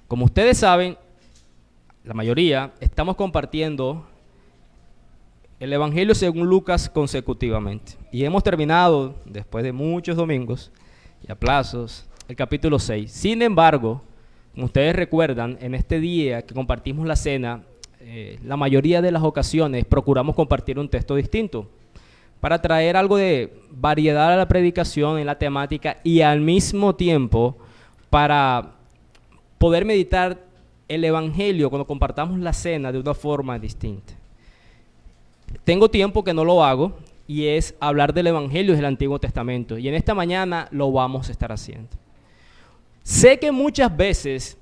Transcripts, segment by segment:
Como ustedes saben, la mayoría, estamos compartiendo el Evangelio según Lucas consecutivamente. Y hemos terminado, después de muchos domingos y aplazos, el capítulo 6. Sin embargo, como ustedes recuerdan, en este día que compartimos la cena, la mayoría de las ocasiones procuramos compartir un texto distinto para traer algo de variedad a la predicación en la temática y al mismo tiempo para poder meditar el Evangelio cuando compartamos la cena de una forma distinta. Tengo tiempo que no lo hago y es hablar del Evangelio del Antiguo Testamento y en esta mañana lo vamos a estar haciendo. Sé que muchas veces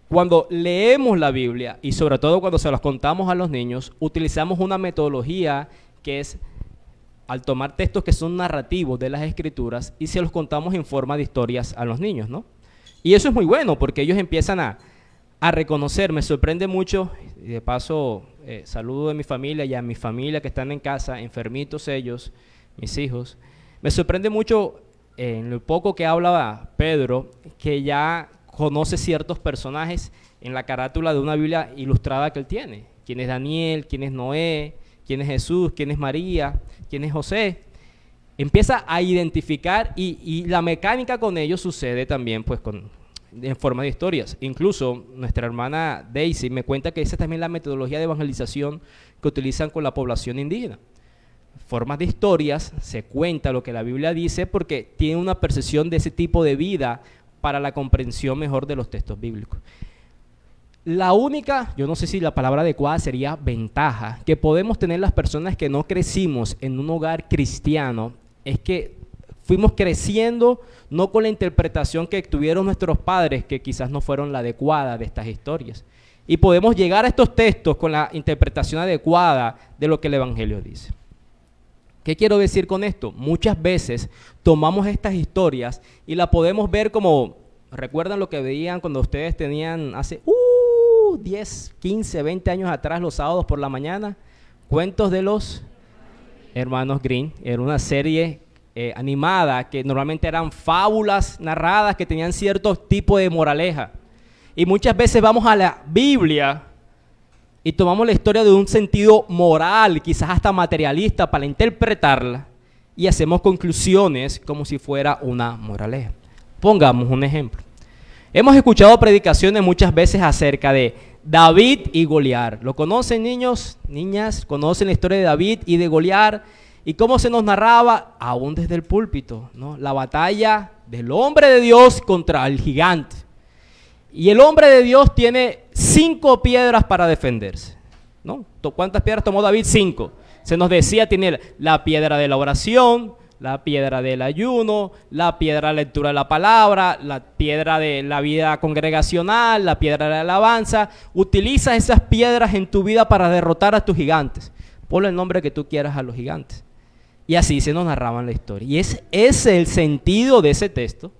cuando leemos la Biblia y sobre todo cuando se las contamos a los niños, utilizamos una metodología que es al tomar textos que son narrativos de las Escrituras y se los contamos en forma de historias a los niños, ¿no? Y eso es muy bueno porque ellos empiezan a reconocer. Me sorprende mucho, y de paso saludo a mi familia y a mi familia que están en casa, enfermitos ellos, mis hijos. Me sorprende mucho en lo poco que habla Pedro, que ya conoce ciertos personajes en la carátula de una Biblia ilustrada que él tiene. ¿Quién es Daniel? ¿Quién es Noé? ¿Quién es Jesús? ¿Quién es María? ¿Quién es José? Empieza a identificar y la mecánica con ellos sucede también pues en forma de historias. Incluso nuestra hermana Daisy me cuenta que esa es también la metodología de evangelización que utilizan con la población indígena. Formas de historias, se cuenta lo que la Biblia dice porque tiene una percepción de ese tipo de vida para la comprensión mejor de los textos bíblicos. La única, yo no sé si la palabra adecuada sería ventaja, que podemos tener las personas que no crecimos en un hogar cristiano, es que fuimos creciendo no con la interpretación que tuvieron nuestros padres, que quizás no fueron la adecuada de estas historias. Y podemos llegar a estos textos con la interpretación adecuada de lo que el Evangelio dice. ¿Qué quiero decir con esto? Muchas veces tomamos estas historias y la podemos ver como, ¿recuerdan lo que veían cuando ustedes tenían hace 10, 15, 20 años atrás los sábados por la mañana? Cuentos de los hermanos Grimm. Era una serie animada que normalmente eran fábulas narradas que tenían cierto tipo de moraleja. Y muchas veces vamos a la Biblia y tomamos la historia de un sentido moral, quizás hasta materialista, para interpretarla y hacemos conclusiones como si fuera una moraleja. Pongamos un ejemplo. Hemos escuchado predicaciones muchas veces acerca de David y Goliat. ¿Lo conocen, niños, niñas? ¿Conocen la historia de David y de Goliat? ¿Y cómo se nos narraba? Aún desde el púlpito, ¿no? La batalla del hombre de Dios contra el gigante. Y el hombre de Dios tiene 5 piedras para defenderse, ¿no? ¿Cuántas piedras tomó David? 5. Se nos decía, tiene la piedra de la oración, la piedra del ayuno, la piedra de la lectura de la palabra, la piedra de la vida congregacional, la piedra de la alabanza. Utiliza esas piedras en tu vida para derrotar a tus gigantes. Ponle el nombre que tú quieras a los gigantes. Y así se nos narraban la historia. ¿Y es ese el sentido de ese texto?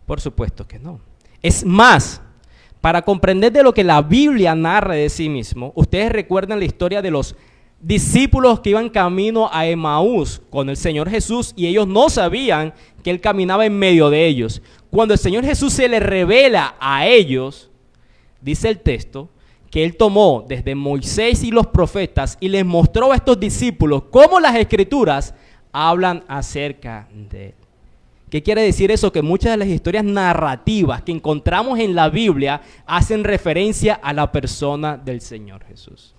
Por supuesto que no. Es más, para comprender de lo que la Biblia narra de sí mismo, ustedes recuerdan la historia de los discípulos que iban camino a Emaús con el Señor Jesús y ellos no sabían que Él caminaba en medio de ellos. Cuando el Señor Jesús se les revela a ellos, dice el texto, que Él tomó desde Moisés y los profetas y les mostró a estos discípulos cómo las Escrituras hablan acerca de Él. ¿Qué quiere decir eso? Que muchas de las historias narrativas que encontramos en la Biblia hacen referencia a la persona del Señor Jesús.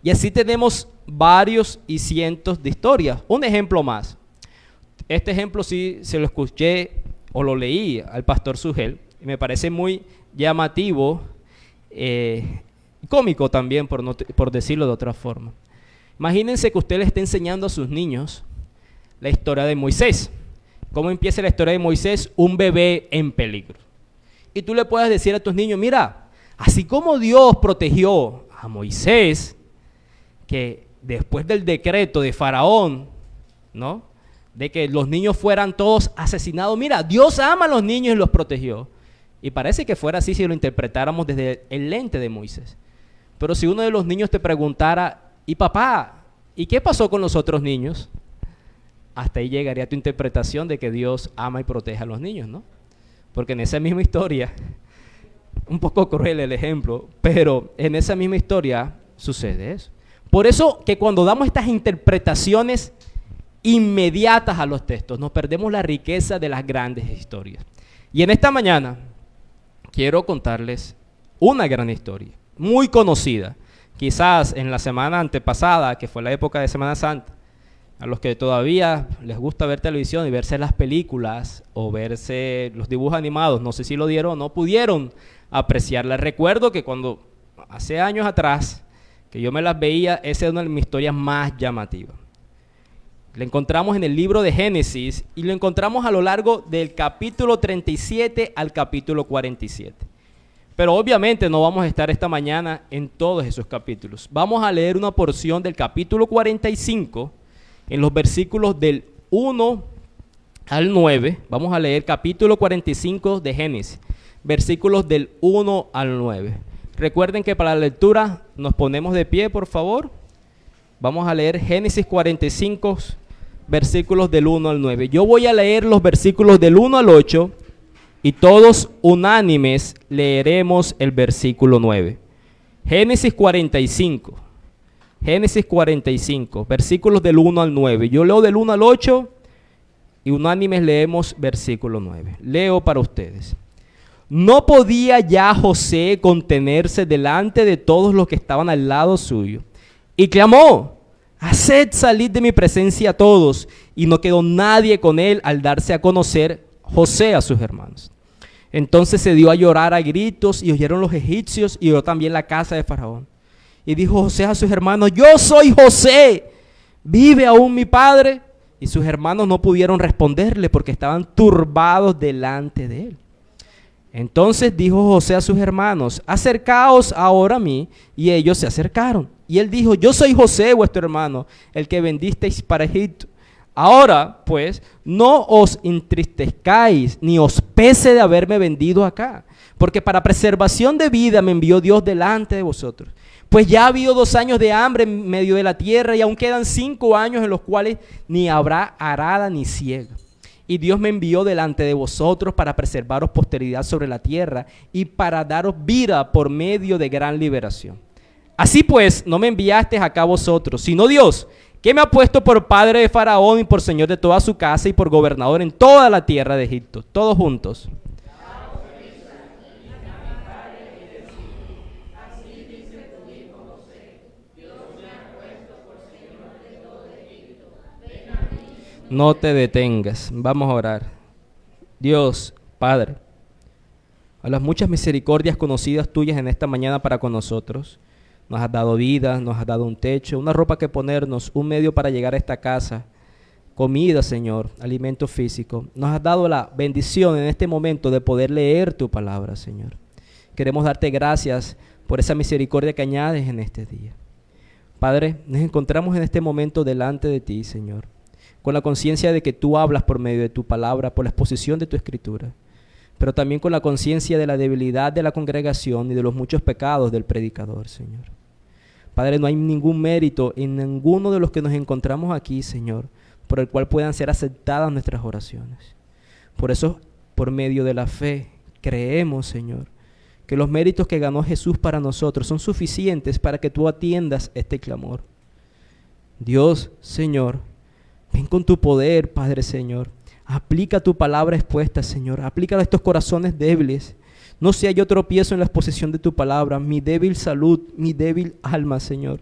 Y así tenemos varios y cientos de historias. Un ejemplo más. Este ejemplo sí se lo escuché o lo leí al pastor Sugel y me parece muy llamativo, cómico también, por decirlo de otra forma. Imagínense que usted le esté enseñando a sus niños la historia de Moisés. ¿Cómo empieza la historia de Moisés? Un bebé en peligro. Y tú le puedes decir a tus niños, mira, así como Dios protegió a Moisés, que después del decreto de Faraón, ¿no?, de que los niños fueran todos asesinados, mira, Dios ama a los niños y los protegió. Y parece que fuera así si lo interpretáramos desde el lente de Moisés. Pero si uno de los niños te preguntara, y papá, ¿y qué pasó con los otros niños? Hasta ahí llegaría tu interpretación de que Dios ama y protege a los niños, ¿no? porque en esa misma historia, un poco cruel el ejemplo, pero en esa misma historia sucede eso. Por eso que cuando damos estas interpretaciones inmediatas a los textos, nos perdemos la riqueza de las grandes historias. Y en esta mañana quiero contarles una gran historia, muy conocida. Quizás en la semana antepasada, que fue la época de Semana Santa, a los que todavía les gusta ver televisión y verse las películas o verse los dibujos animados, no sé si lo dieron o no, pudieron apreciarla. Recuerdo que cuando hace años atrás, que yo me las veía, esa es una de mis historias más llamativas. La encontramos en el libro de Génesis y lo encontramos a lo largo del capítulo 37 al capítulo 47. Pero obviamente no vamos a estar esta mañana en todos esos capítulos. Vamos a leer una porción del capítulo 45 en los versículos del 1 al 9. Vamos a leer capítulo 45 de Génesis, versículos del 1 al 9. Recuerden que para la lectura nos ponemos de pie, por favor. Vamos a leer Génesis 45, versículos del 1 al 9. Yo voy a leer los versículos del 1 al 8 y todos unánimes leeremos el versículo 9. Génesis 45, versículos del 1 al 9. Yo leo del 1 al 8 y unánimes leemos versículo 9. Leo para ustedes. No podía ya José contenerse delante de todos los que estaban al lado suyo, y clamó: haced salir de mi presencia a todos. Y no quedó nadie con él al darse a conocer José a sus hermanos. Entonces se dio a llorar a gritos, y oyeron los egipcios, y oyó también la casa de Faraón. Y dijo José a sus hermanos: yo soy José, ¿vive aún mi padre? Y sus hermanos no pudieron responderle, porque estaban turbados delante de él. Entonces dijo José a sus hermanos: acercaos ahora a mí. Y ellos se acercaron. Y él dijo: yo soy José, vuestro hermano, el que vendisteis para Egipto. Ahora, pues, no os entristezcáis, ni os pese de haberme vendido acá, porque para preservación de vida me envió Dios delante de vosotros. Pues ya ha habido 2 años de hambre en medio de la tierra, y aún quedan 5 años en los cuales ni habrá arada ni siega. Y Dios me envió delante de vosotros para preservaros posteridad sobre la tierra y para daros vida por medio de gran liberación. Así pues, no me enviasteis acá vosotros, sino Dios, que me ha puesto por padre de Faraón y por señor de toda su casa y por gobernador en toda la tierra de Egipto. Todos juntos. No te detengas, vamos a orar. Dios, Padre, a las muchas misericordias conocidas tuyas en esta mañana para con nosotros, nos has dado vida, nos has dado un techo, una ropa que ponernos, un medio para llegar a esta casa, comida, Señor, alimento físico. Nos has dado la bendición en este momento de poder leer tu palabra, Señor. Queremos darte gracias por esa misericordia que añades en este día. Padre, nos encontramos en este momento delante de ti, Señor, con la conciencia de que tú hablas por medio de tu palabra, por la exposición de tu escritura, pero también con la conciencia de la debilidad de la congregación y de los muchos pecados del predicador, Señor. Padre, no hay ningún mérito en ninguno de los que nos encontramos aquí, Señor, por el cual puedan ser aceptadas nuestras oraciones. Por eso, por medio de la fe, creemos, Señor, que los méritos que ganó Jesús para nosotros son suficientes para que tú atiendas este clamor. Dios, Señor, ven con tu poder, Padre, Señor. Aplica tu palabra expuesta, Señor. Aplícala a estos corazones débiles. No sea yo tropiezo en la exposición de tu palabra, mi débil salud, mi débil alma, Señor.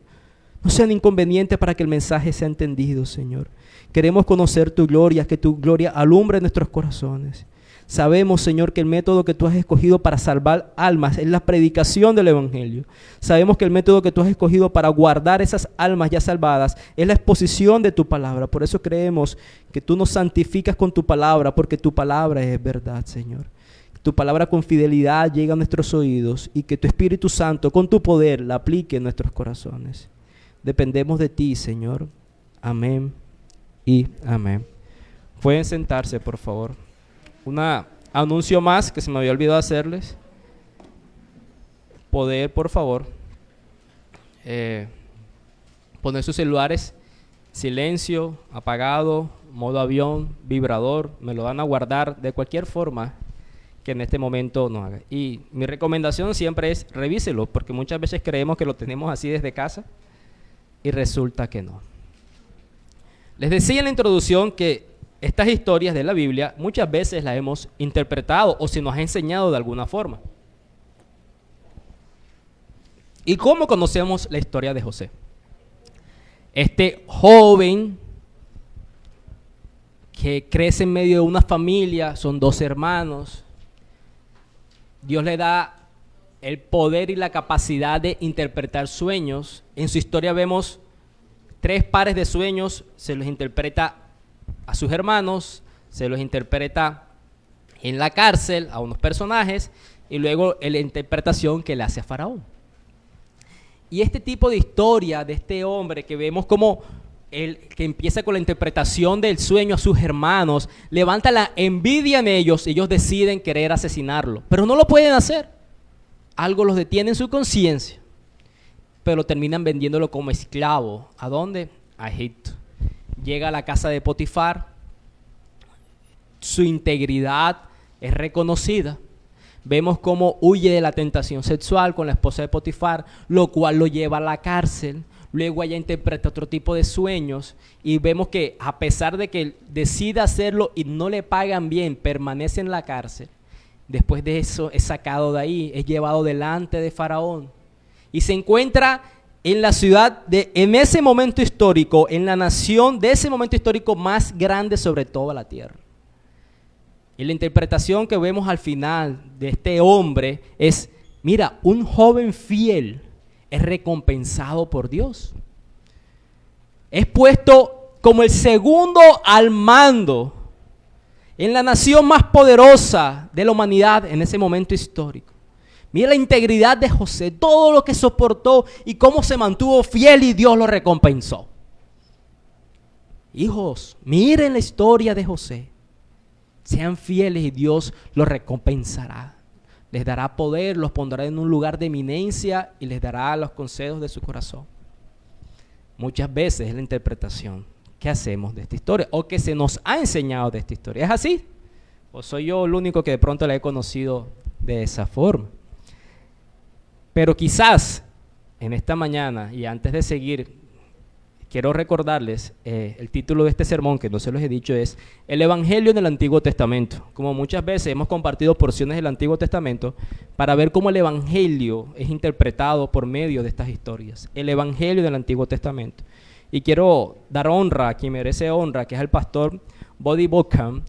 No sean inconvenientes para que el mensaje sea entendido, Señor. Queremos conocer tu gloria, que tu gloria alumbre nuestros corazones. Sabemos, Señor, que el método que tú has escogido para salvar almas es la predicación del Evangelio. Sabemos que el método que tú has escogido para guardar esas almas ya salvadas es la exposición de tu palabra. Por eso creemos que tú nos santificas con tu palabra, porque tu palabra es verdad, Señor. Tu palabra con fidelidad llega a nuestros oídos y que tu Espíritu Santo con tu poder la aplique en nuestros corazones. Dependemos de ti, Señor. Amén y amén. Pueden sentarse, por favor. Un anuncio más que se me había olvidado hacerles. Poder, por favor, poner sus celulares silencio, apagado, modo avión, vibrador. Me lo van a guardar de cualquier forma que en este momento no haga. Y mi recomendación siempre es revíselo, porque muchas veces creemos que lo tenemos así desde casa y resulta que no. Les decía en la introducción que estas historias de la Biblia muchas veces las hemos interpretado o se nos ha enseñado de alguna forma. ¿Y cómo conocemos la historia de José? Este joven que crece en medio de una familia, son 2 hermanos. Dios le da el poder y la capacidad de interpretar sueños. En su historia vemos 3 pares de sueños, se los interpreta a sus hermanos, se los interpreta en la cárcel a unos personajes y luego la interpretación que le hace a Faraón. Y este tipo de historia de este hombre que vemos como el que empieza con la interpretación del sueño a sus hermanos, levanta la envidia en ellos, ellos deciden querer asesinarlo, pero no lo pueden hacer. Algo los detiene en su conciencia, pero terminan vendiéndolo como esclavo. ¿A dónde? A Egipto. Llega a la casa de Potifar, su integridad es reconocida. Vemos cómo huye de la tentación sexual con la esposa de Potifar, lo cual lo lleva a la cárcel. Luego ella interpreta otro tipo de sueños y vemos que a pesar de que él decide hacerlo y no le pagan bien, permanece en la cárcel. Después de eso es sacado de ahí, es llevado delante de Faraón y se encuentra en la ciudad en ese momento histórico, en la nación de ese momento histórico más grande sobre toda la tierra. Y la interpretación que vemos al final de este hombre es, mira, un joven fiel es recompensado por Dios. Es puesto como el segundo al mando en la nación más poderosa de la humanidad en ese momento histórico. Mira la integridad de José, todo lo que soportó y cómo se mantuvo fiel y Dios lo recompensó. Hijos, miren la historia de José. Sean fieles y Dios los recompensará. Les dará poder, los pondrá en un lugar de eminencia y les dará los consejos de su corazón. Muchas veces es la interpretación que hacemos de esta historia o que se nos ha enseñado de esta historia. ¿Es así? ¿O soy yo el único que de pronto la he conocido de esa forma? Pero quizás en esta mañana y antes de seguir, quiero recordarles el título de este sermón, que no se los he dicho, es El Evangelio en el Antiguo Testamento. Como muchas veces hemos compartido porciones del Antiguo Testamento para ver cómo el Evangelio es interpretado por medio de estas historias. El Evangelio del Antiguo Testamento. Y quiero dar honra a quien merece honra, que es el pastor Buddy Buckham,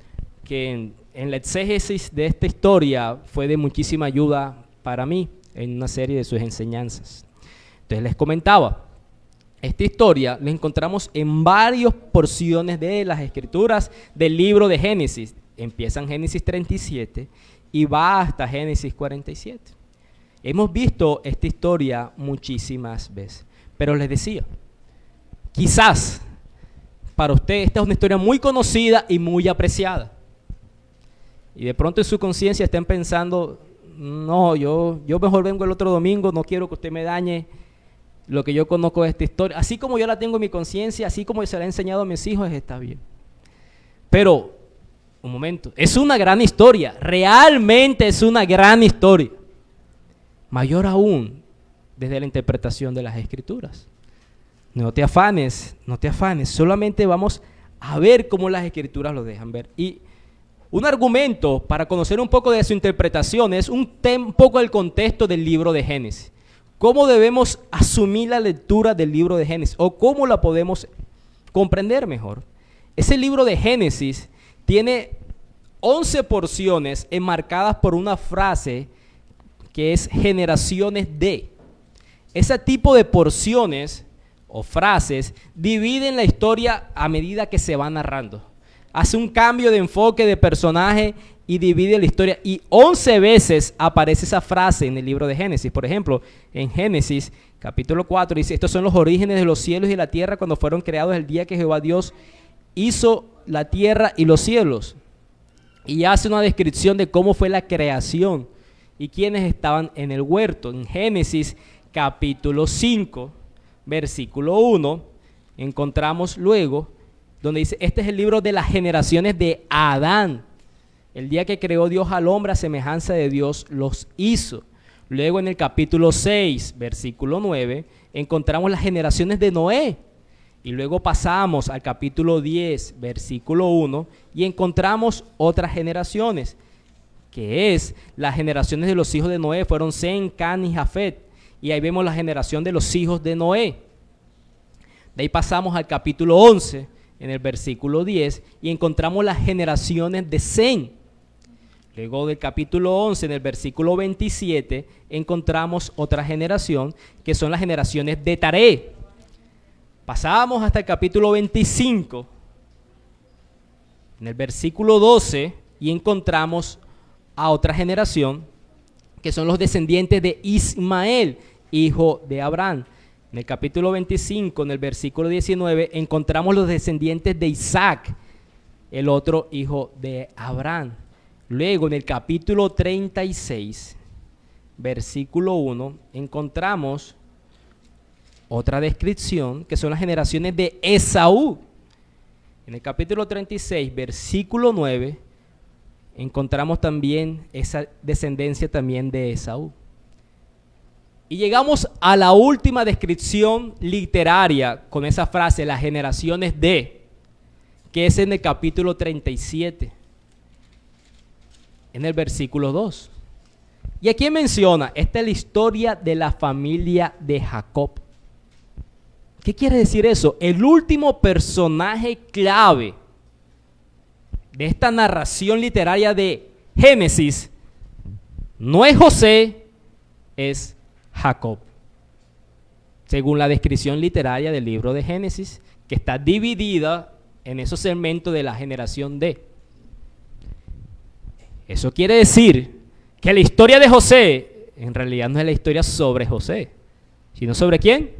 que en la exégesis de esta historia fue de muchísima ayuda para mí en una serie de sus enseñanzas. Entonces les comentaba, esta historia la encontramos en varias porciones de las escrituras del libro de Génesis. Empieza en Génesis 37 y va hasta Génesis 47. Hemos visto esta historia muchísimas veces, pero les decía, quizás para usted esta es una historia muy conocida y muy apreciada. Y de pronto en su conciencia estén pensando, no, yo mejor vengo el otro domingo, no quiero que usted me dañe lo que yo conozco de esta historia. Así como yo la tengo en mi conciencia, así como se la he enseñado a mis hijos, está bien. Pero, un momento, es una gran historia, realmente es una gran historia. Mayor aún desde la interpretación de las Escrituras. No te afanes, solamente vamos a ver cómo las Escrituras lo dejan ver. Y un argumento para conocer un poco de su interpretación es un poco el contexto del libro de Génesis. ¿Cómo debemos asumir la lectura del libro de Génesis? ¿O cómo la podemos comprender mejor? Ese libro de Génesis tiene 11 porciones enmarcadas por una frase que es generaciones de. Ese tipo de porciones o frases dividen la historia a medida que se va narrando. Hace un cambio de enfoque de personaje y divide la historia. Y 11 veces aparece esa frase en el libro de Génesis. Por ejemplo, en Génesis capítulo 4 dice, estos son los orígenes de los cielos y la tierra cuando fueron creados el día que Jehová Dios hizo la tierra y los cielos. Y hace una descripción de cómo fue la creación y quiénes estaban en el huerto. En Génesis capítulo 5, versículo 1, encontramos luego donde dice, este es el libro de las generaciones de Adán. El día que creó Dios al hombre a semejanza de Dios los hizo. Luego en el capítulo 6, versículo 9, encontramos las generaciones de Noé. Y luego pasamos al capítulo 10, versículo 1, y encontramos otras generaciones, que es las generaciones de los hijos de Noé, fueron Sem, Can y Jafet. Y ahí vemos la generación de los hijos de Noé. De ahí pasamos al capítulo 11, en el versículo 10, y encontramos las generaciones de Sem. Luego del capítulo 11, en el versículo 27, encontramos otra generación, que son las generaciones de Taré. Pasamos hasta el capítulo 25, en el versículo 12, y encontramos a otra generación, que son los descendientes de Ismael, hijo de Abraham. En el capítulo 25, en el versículo 19, encontramos los descendientes de Isaac, el otro hijo de Abraham. Luego, en el capítulo 36, versículo 1, encontramos otra descripción, que son las generaciones de Esaú. En el capítulo 36, versículo 9, encontramos también esa descendencia también de Esaú. Y llegamos a la última descripción literaria con esa frase, las generaciones de, que es en el capítulo 37, en el versículo 2. Y aquí menciona, esta es la historia de la familia de Jacob. ¿Qué quiere decir eso? El último personaje clave de esta narración literaria de Génesis no es José, es Jacob. Según la descripción literaria del libro de Génesis, que está dividida en esos segmentos de la generación de. Eso quiere decir que la historia de José en realidad no es la historia sobre José, sino sobre ¿quién?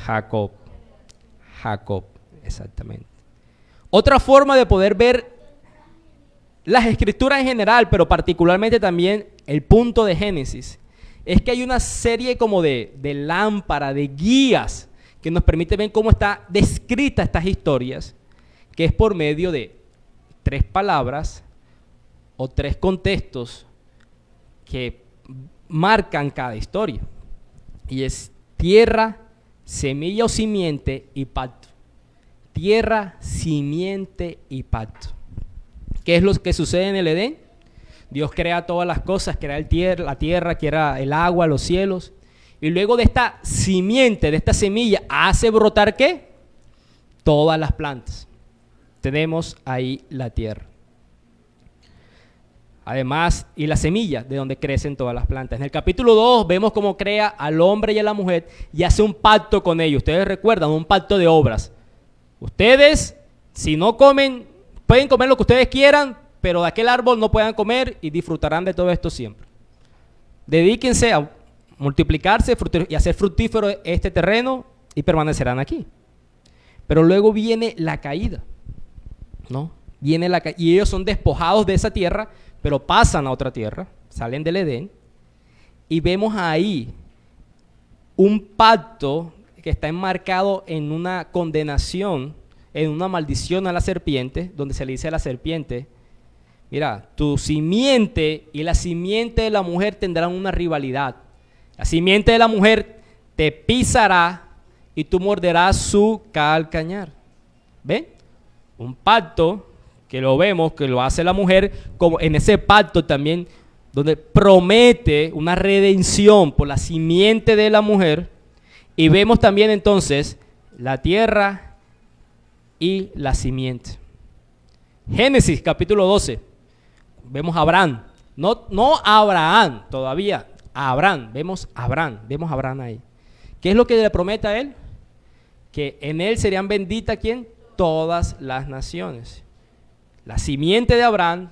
Jacob. Jacob, exactamente. Otra forma de poder ver las escrituras en general, pero particularmente también el punto de Génesis, es que hay una serie como de lámpara, de guías, que nos permite ver cómo está descrita estas historias, que es por medio de 3 palabras o 3 contextos que marcan cada historia. Y es tierra, semilla o simiente y pacto. Tierra, simiente y pacto. ¿Qué es lo que sucede en el Edén? Dios crea todas las cosas, crea la tierra, crea el agua, los cielos. Y luego de esta simiente, de esta semilla, hace brotar ¿qué? Todas las plantas. Tenemos ahí la tierra. Además, y la semilla de donde crecen todas las plantas. En el capítulo 2 vemos cómo crea al hombre y a la mujer y hace un pacto con ellos. Ustedes recuerdan, un pacto de obras. Ustedes, si no comen, pueden comer lo que ustedes quieran, pero de aquel árbol no puedan comer y disfrutarán de todo esto siempre. Dedíquense a multiplicarse y hacer fructífero este terreno y permanecerán aquí. Pero luego viene la caída, ¿no? Y ellos son despojados de esa tierra, pero pasan a otra tierra, salen del Edén, y vemos ahí un pacto que está enmarcado en una condenación, en una maldición a la serpiente, donde se le dice a la serpiente, mira, tu simiente y la simiente de la mujer tendrán una rivalidad. La simiente de la mujer te pisará y tú morderás su calcañar. ¿Ven? Un pacto que lo vemos, que lo hace la mujer, como en ese pacto también, donde promete una redención por la simiente de la mujer. Y vemos también entonces la tierra y la simiente. Génesis capítulo 12. Vemos a Abraham. No Abraham todavía, a Abraham. Vemos a Abraham ahí. ¿Qué es lo que le promete a él? Que en él serían benditas, ¿quién? Todas las naciones. La simiente de Abraham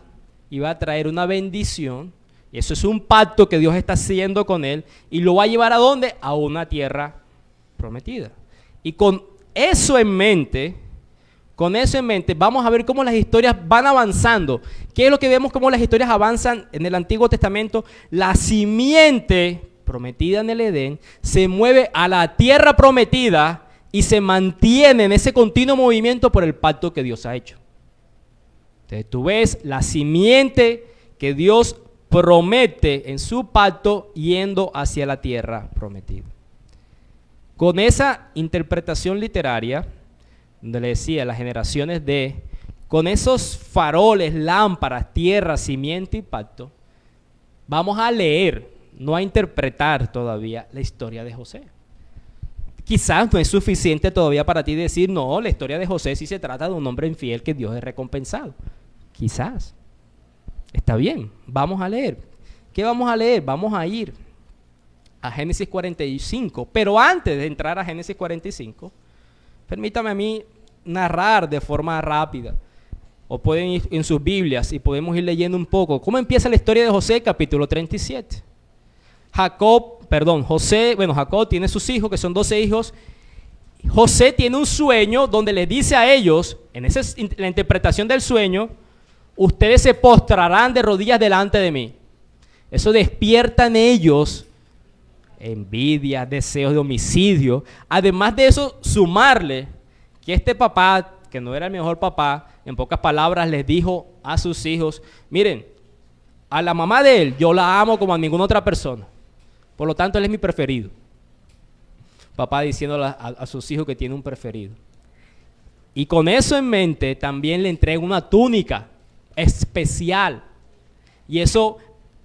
iba a traer una bendición. Y eso es un pacto que Dios está haciendo con él. Y lo va a llevar ¿a dónde? A una tierra prometida. Y con eso en mente, vamos a ver cómo las historias van avanzando. ¿Qué es lo que vemos? Cómo las historias avanzan en el Antiguo Testamento. La simiente prometida en el Edén se mueve a la tierra prometida y se mantiene en ese continuo movimiento por el pacto que Dios ha hecho. Entonces tú ves la simiente que Dios promete en su pacto yendo hacia la tierra prometida. Con esa interpretación literaria, donde le decía las generaciones con esos faroles, lámparas, tierra, simiente y pacto, vamos a leer, no a interpretar todavía la historia de José. Quizás no es suficiente todavía para ti decir, no, la historia de José sí se trata de un hombre infiel que Dios ha recompensado. Quizás. Está bien, vamos a leer. ¿Qué vamos a leer? Vamos a ir a Génesis 45. Pero antes de entrar a Génesis 45, permítame a mí narrar de forma rápida. O pueden ir en sus Biblias y podemos ir leyendo un poco. ¿Cómo empieza la historia de José? Capítulo 37. Jacob tiene sus hijos, que son 12 hijos. José tiene un sueño donde les dice a ellos, la interpretación del sueño, ustedes se postrarán de rodillas delante de mí. Eso despierta en ellos envidia, deseos de homicidio. Además de eso, sumarle que este papá, que no era el mejor papá, en pocas palabras les dijo a sus hijos, miren, a la mamá de él yo la amo como a ninguna otra persona. Por lo tanto, él es mi preferido. Papá diciéndole a sus hijos que tiene un preferido. Y con eso en mente, también le entrega una túnica especial. Y eso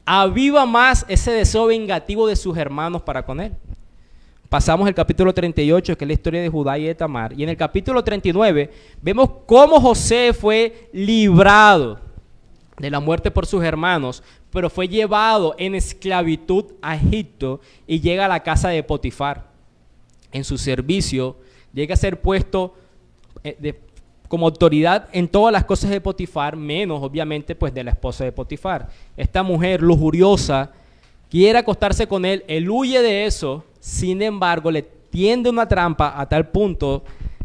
aviva más ese deseo vengativo de sus hermanos para con él. Pasamos al capítulo 38, que es la historia de Judá y de Tamar. Y en el capítulo 39 vemos cómo José fue librado de la muerte por sus hermanos, pero fue llevado en esclavitud a Egipto y llega a la casa de Potifar. En su servicio llega a ser puesto como autoridad en todas las cosas de Potifar, menos obviamente pues de la esposa de Potifar. Esta mujer lujuriosa quiere acostarse con él, él huye de eso, sin embargo le tiende una trampa a tal punto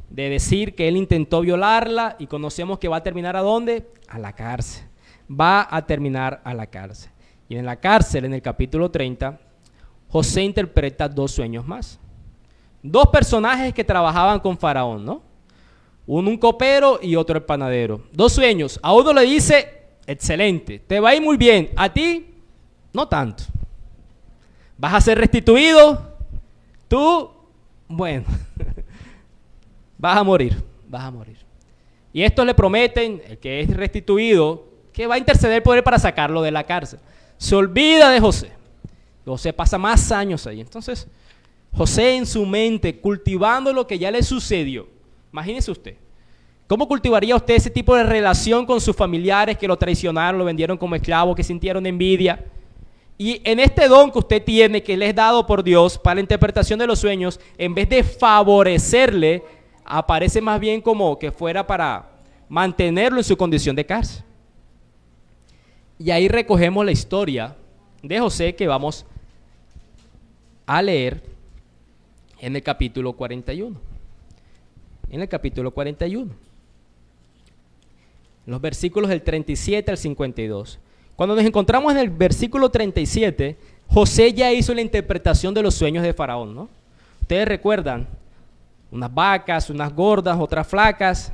de decir que él intentó violarla y conocemos que va a terminar ¿a dónde? A la cárcel. Va a terminar a la cárcel. Y en la cárcel, en el capítulo 30, José interpreta 2 sueños más. 2 personajes que trabajaban con Faraón, ¿no? Uno un copero y otro el panadero. 2 sueños. A uno le dice, excelente, te va a ir muy bien. A ti, no tanto. Vas a ser restituido. Tú, bueno, vas a morir. Y estos le prometen, el que es restituido, que va a interceder por él para sacarlo de la cárcel. Se olvida de José. José pasa más años ahí. Entonces, José en su mente, cultivando lo que ya le sucedió. Imagínese usted, ¿cómo cultivaría usted ese tipo de relación con sus familiares que lo traicionaron, lo vendieron como esclavo, que sintieron envidia? Y en este don que usted tiene, que le es dado por Dios para la interpretación de los sueños, en vez de favorecerle, aparece más bien como que fuera para mantenerlo en su condición de cárcel. Y ahí recogemos la historia de José que vamos a leer en el capítulo 41. En el capítulo 41. Los versículos del 37 al 52. Cuando nos encontramos en el versículo 37, José ya hizo la interpretación de los sueños de Faraón, ¿no? Ustedes recuerdan, unas vacas, unas gordas, otras flacas.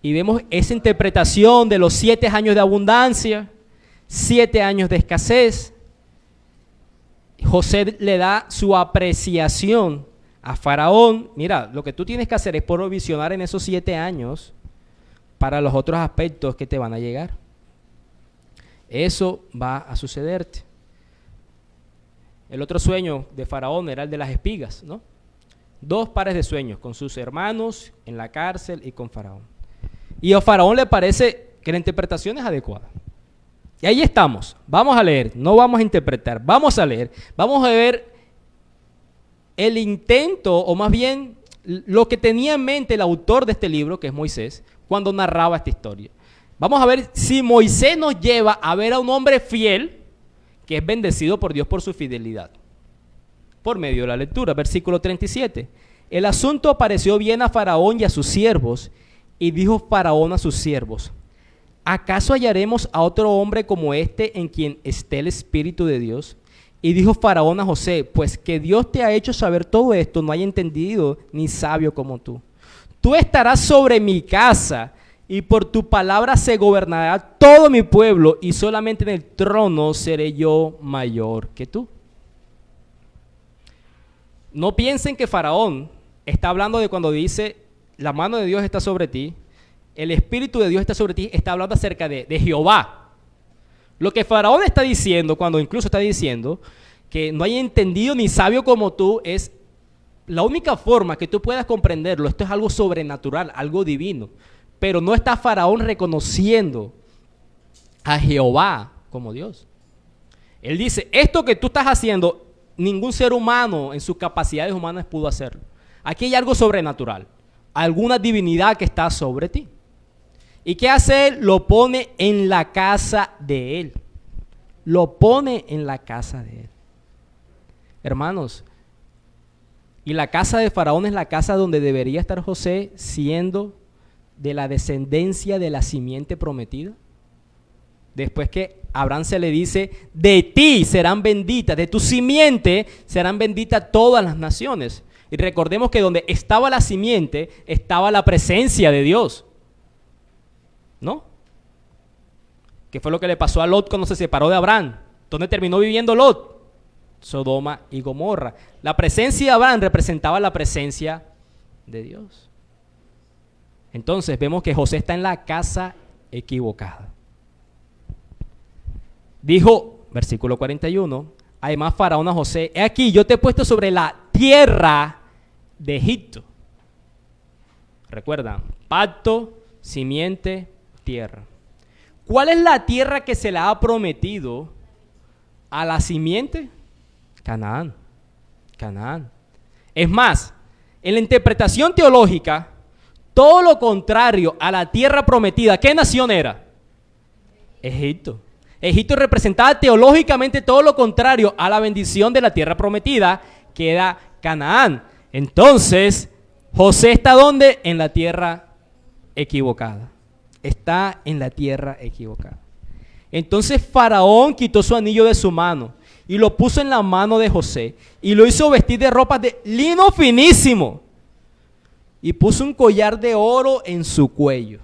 Y vemos esa interpretación de los 7 años de abundancia, 7 años de escasez. José le da su apreciación a Faraón. Mira, lo que tú tienes que hacer es provisionar en esos 7 años para los otros aspectos que te van a llegar. Eso va a sucederte. El otro sueño de Faraón era el de las espigas, ¿no? 2 pares de sueños con sus hermanos en la cárcel y con Faraón. Y a Faraón le parece que la interpretación es adecuada. Y ahí estamos. Vamos a leer, no vamos a interpretar, vamos a leer. Vamos a ver el intento, o más bien lo que tenía en mente el autor de este libro, que es Moisés, cuando narraba esta historia. Vamos a ver si Moisés nos lleva a ver a un hombre fiel que es bendecido por Dios por su fidelidad. Por medio de la lectura, versículo 37. El asunto pareció bien a Faraón y a sus siervos, y dijo Faraón a sus siervos: ¿acaso hallaremos a otro hombre como este en quien esté el Espíritu de Dios? Y dijo Faraón a José: pues que Dios te ha hecho saber todo esto, no hay entendido ni sabio como tú. Tú estarás sobre mi casa, y por tu palabra se gobernará todo mi pueblo, y solamente en el trono seré yo mayor que tú. No piensen que Faraón está hablando de cuando dice, la mano de Dios está sobre ti, el Espíritu de Dios está sobre ti, está hablando acerca de Jehová. Lo que Faraón está diciendo, cuando incluso está diciendo que no hay entendido ni sabio como tú, es la única forma que tú puedas comprenderlo. Esto es algo sobrenatural, algo divino. Pero no está Faraón reconociendo a Jehová como Dios. Él dice, esto que tú estás haciendo, ningún ser humano en sus capacidades humanas pudo hacerlo. Aquí hay algo sobrenatural, alguna divinidad que está sobre ti. ¿Y qué hace él? Lo pone en la casa de él. Lo pone en la casa de él. Hermanos, y la casa de Faraón es la casa donde debería estar José, siendo de la descendencia de la simiente prometida. Después que Abraham se le dice, de ti serán benditas, de tu simiente serán benditas todas las naciones. Y recordemos que donde estaba la simiente, estaba la presencia de Dios. ¿No? ¿Qué fue lo que le pasó a Lot cuando se separó de Abraham? ¿Dónde terminó viviendo Lot? Sodoma y Gomorra. La presencia de Abraham representaba la presencia de Dios. Entonces vemos que José está en la casa equivocada. Dijo, versículo 41, además Faraón a José, he aquí, yo te he puesto sobre la tierra de Egipto. Recuerdan, pacto, simiente, tierra. ¿Cuál es la tierra que se le ha prometido a la simiente? Canaán. Canaán. Es más, en la interpretación teológica, todo lo contrario a la tierra prometida, ¿qué nación era? Egipto. Egipto representaba teológicamente todo lo contrario a la bendición de la tierra prometida, que era Canaán. Entonces, José está ¿dónde? En la tierra equivocada. Está en la tierra equivocada. Entonces Faraón quitó su anillo de su mano y lo puso en la mano de José y lo hizo vestir de ropas de lino finísimo y puso un collar de oro en su cuello.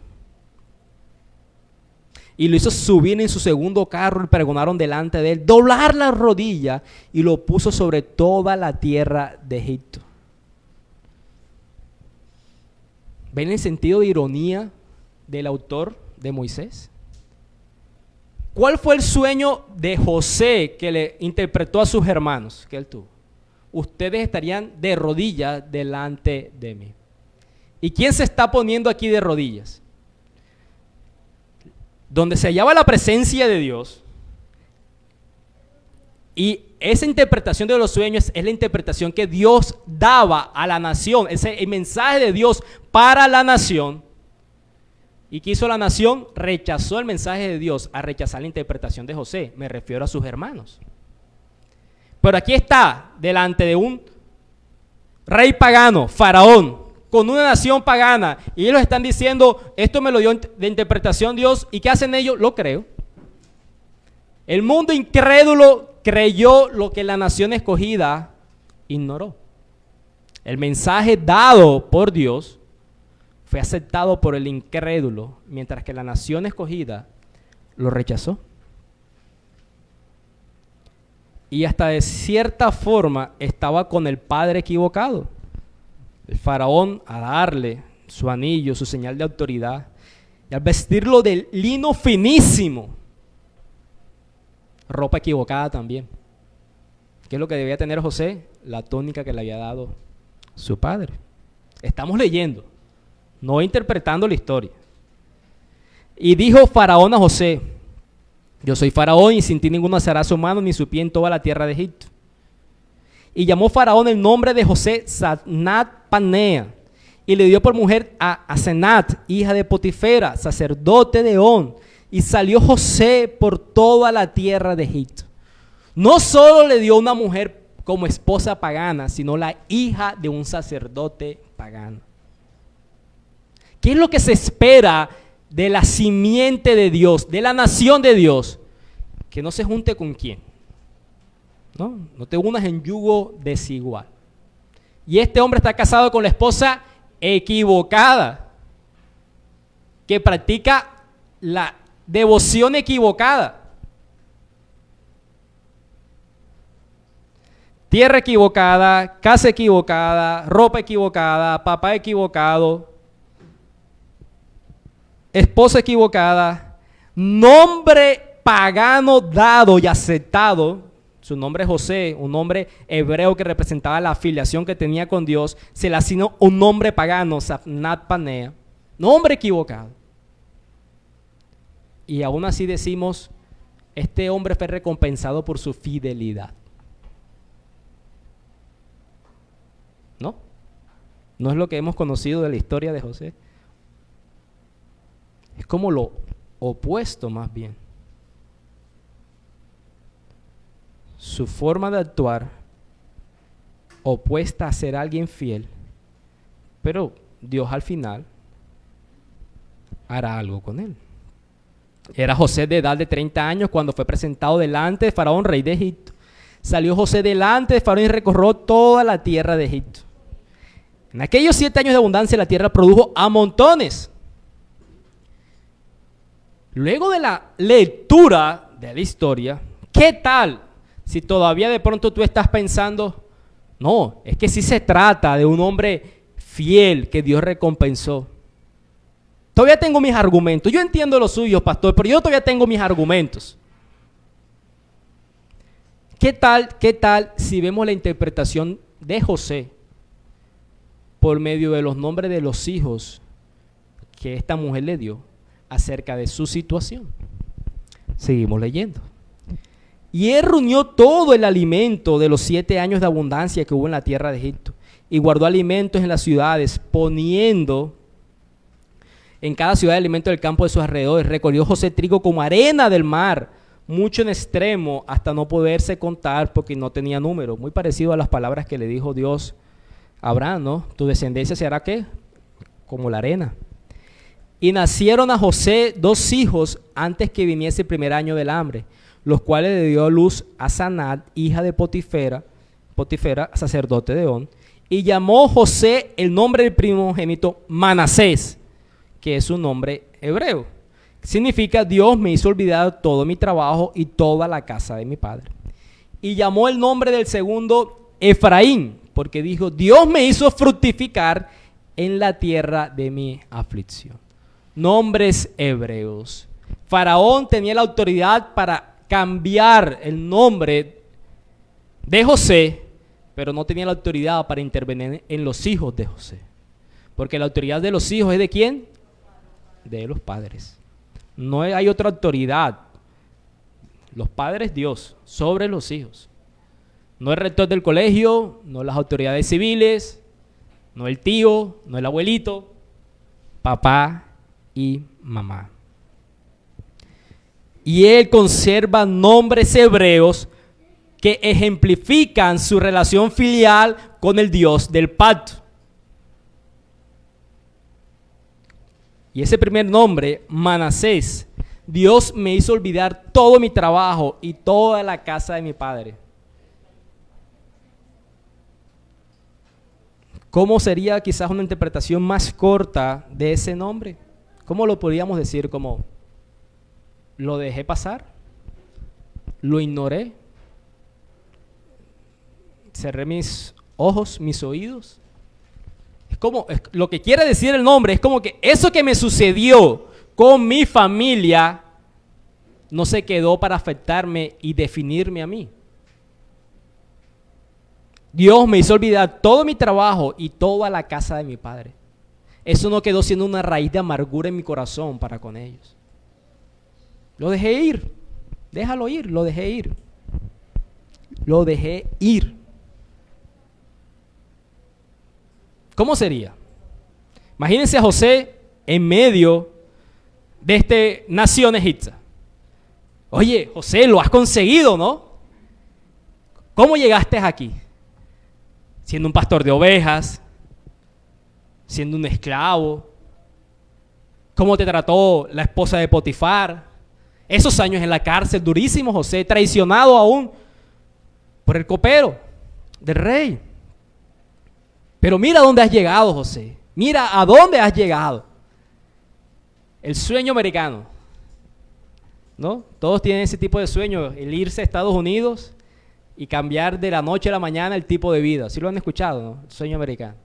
Y lo hizo subir en su segundo carro y pregonaron delante de él, doblar la rodilla, y lo puso sobre toda la tierra de Egipto. ¿Ven el sentido de ironía del autor de Moisés? ¿Cuál fue el sueño de José que le interpretó a sus hermanos que él tuvo? Ustedes estarían de rodillas delante de mí. ¿Y quién se está poniendo aquí de rodillas? Donde se hallaba la presencia de Dios, y esa interpretación de los sueños es la interpretación que Dios daba a la nación, el mensaje de Dios para la nación. ¿Y qué hizo la nación? Rechazó el mensaje de Dios a rechazar la interpretación de José. Me refiero a sus hermanos. Pero aquí está, delante de un rey pagano, Faraón, con una nación pagana, y ellos están diciendo, esto me lo dio de interpretación Dios, ¿y qué hacen ellos? Lo creo. El mundo incrédulo creyó lo que la nación escogida ignoró. El mensaje dado por Dios fue aceptado por el incrédulo, mientras que la nación escogida lo rechazó. Y hasta de cierta forma estaba con el padre equivocado. El faraón, a darle su anillo, su señal de autoridad, y al vestirlo de lino finísimo, ropa equivocada también. ¿Qué es lo que debía tener José? La túnica que le había dado su padre. Estamos leyendo, no interpretando la historia. Y dijo Faraón a José, yo soy Faraón y sin ti ninguno alzará su mano ni su pie en toda la tierra de Egipto. Y llamó Faraón el nombre de José Zatnat Panea, y le dio por mujer a Asenat, hija de Potifera, sacerdote de On, y salió José por toda la tierra de Egipto. No solo le dio una mujer como esposa pagana, sino la hija de un sacerdote pagano. ¿Qué es lo que se espera de la simiente de Dios, de la nación de Dios? Que no se junte con quién. No te unas en yugo desigual. Y este hombre está casado con la esposa equivocada. que practica la devoción equivocada. Tierra equivocada, casa equivocada, ropa equivocada, papá equivocado, esposa equivocada, nombre pagano dado y aceptado. Su nombre es José, un nombre hebreo que representaba la afiliación que tenía con Dios. Se le asignó un nombre pagano, Safnat Panea, nombre equivocado. Y aún así decimos, este hombre fue recompensado por su fidelidad. ¿No? No es lo que hemos conocido de la historia de José. Es como lo opuesto más bien. Su forma de actuar opuesta a ser alguien fiel, pero Dios al final hará algo con él. Era José de edad de 30 años cuando fue presentado delante de Faraón, rey de Egipto. Salió José delante de Faraón y recorrió toda la tierra de Egipto. En aquellos 7 años de abundancia la tierra produjo a montones. Luego de la lectura de la historia, ¿qué tal si todavía de pronto tú estás pensando, no, es que sí se trata de un hombre fiel que Dios recompensó? Todavía tengo mis argumentos. Yo entiendo los suyos, pastor, pero yo todavía tengo mis argumentos. ¿Qué tal si vemos la interpretación de José por medio de los nombres de los hijos que esta mujer le dio acerca de su situación? Seguimos leyendo. Y él reunió todo el alimento de los 7 años de abundancia que hubo en la tierra de Egipto y guardó alimentos en las ciudades, poniendo en cada ciudad el alimento del campo de sus alrededores. Recogió José trigo como arena del mar, mucho en extremo, hasta no poderse contar porque no tenía número. Muy parecido a las palabras que le dijo Dios a Abraham, ¿no? Tu descendencia se hará, ¿qué? Como la arena. Y nacieron a José 2 hijos antes que viniese el primer año del hambre, los cuales le dio a luz a Sanat, hija de Potifera, sacerdote de On, y llamó José el nombre del primogénito Manasés, que es un nombre hebreo. Significa Dios me hizo olvidar todo mi trabajo y toda la casa de mi padre. Y llamó el nombre del segundo Efraín, porque dijo, Dios me hizo fructificar en la tierra de mi aflicción. Nombres hebreos. Faraón tenía la autoridad para cambiar el nombre de José, pero no tenía la autoridad para intervenir en los hijos de José. Porque la autoridad de los hijos es ¿de quién? De los padres. No hay otra autoridad. Los padres, Dios, sobre los hijos. No el rector del colegio, no las autoridades civiles, no el tío, no el abuelito, papá y mamá. Y él conserva nombres hebreos que ejemplifican su relación filial con el Dios del pacto. Y ese primer nombre, Manasés, Dios me hizo olvidar todo mi trabajo y toda la casa de mi padre. ¿Cómo sería quizás una interpretación más corta de ese nombre? ¿Cómo lo podríamos decir? Como, ¿lo dejé pasar? ¿Lo ignoré? ¿Cerré mis ojos, mis oídos? Lo que quiere decir el nombre es como que eso que me sucedió con mi familia no se quedó para afectarme y definirme a mí. Dios me hizo olvidar todo mi trabajo y toda la casa de mi padre. Eso no quedó siendo una raíz de amargura en mi corazón para con ellos. Lo dejé ir. Déjalo ir, lo dejé ir. Lo dejé ir. ¿Cómo sería? Imagínense a José en medio de esta nación egipcia. Oye, José, lo has conseguido, ¿no? ¿Cómo llegaste aquí? Siendo un pastor de ovejas, siendo un esclavo. ¿Cómo te trató la esposa de Potifar? Esos años en la cárcel, durísimo, José, traicionado aún por el copero del rey. Pero mira dónde has llegado, José. Mira a dónde has llegado. El sueño americano, ¿no? Todos tienen ese tipo de sueño, el irse a Estados Unidos y cambiar de la noche a la mañana el tipo de vida. ¿Sí lo han escuchado, no? El sueño americano.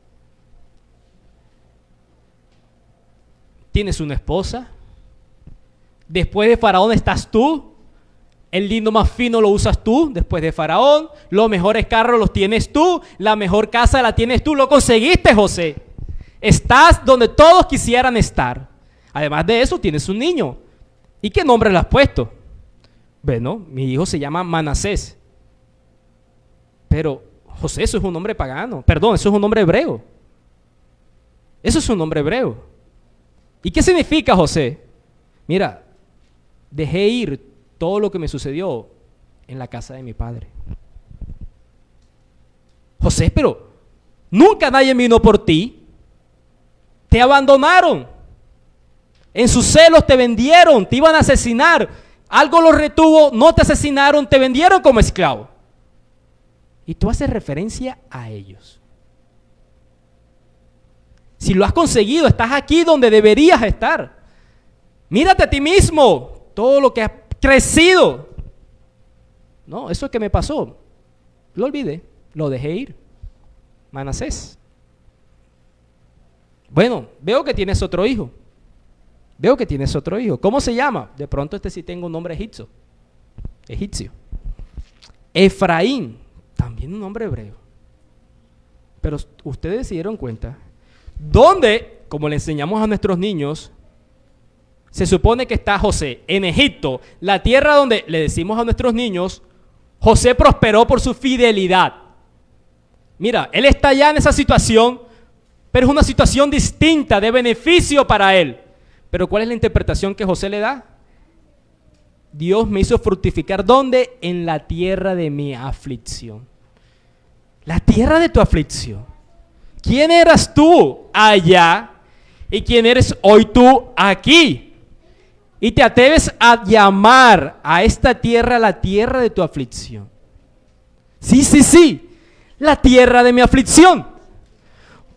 Tienes una esposa. Después de Faraón estás tú. El lindo más fino lo usas tú después de Faraón. Los mejores carros los tienes tú. La mejor casa la tienes tú. Lo conseguiste, José. Estás donde todos quisieran estar. Además de eso, tienes un niño. ¿Y qué nombre le has puesto? Bueno, mi hijo se llama Manasés. Pero, José, eso es un nombre pagano. Perdón, eso es un nombre hebreo. Eso es un nombre hebreo. ¿Y qué significa, José? Mira, dejé ir todo lo que me sucedió en la casa de mi padre. José, pero nunca nadie vino por ti. Te abandonaron. En sus celos te vendieron, te iban a asesinar. Algo los retuvo, no te asesinaron, te vendieron como esclavo. Y tú haces referencia a ellos. Si lo has conseguido, estás aquí donde deberías estar. Mírate a ti mismo, todo lo que has crecido. No, eso es que me pasó. Lo olvidé, lo dejé ir. Manasés. Bueno, veo que tienes otro hijo. ¿Cómo se llama? De pronto este sí tengo un nombre egipcio. Efraín, también un nombre hebreo. Pero ustedes se dieron cuenta, ¿dónde, como le enseñamos a nuestros niños, se supone que está José? En Egipto, la tierra donde le decimos a nuestros niños, José prosperó por su fidelidad. Mira, él está ya en esa situación, pero es una situación distinta, de beneficio para él. Pero ¿cuál es la interpretación que José le da? Dios me hizo fructificar, ¿dónde? En la tierra de mi aflicción. La tierra de tu aflicción. ¿Quién eras tú allá y quién eres hoy tú aquí? Y te atreves a llamar a esta tierra la tierra de tu aflicción. Sí, la tierra de mi aflicción.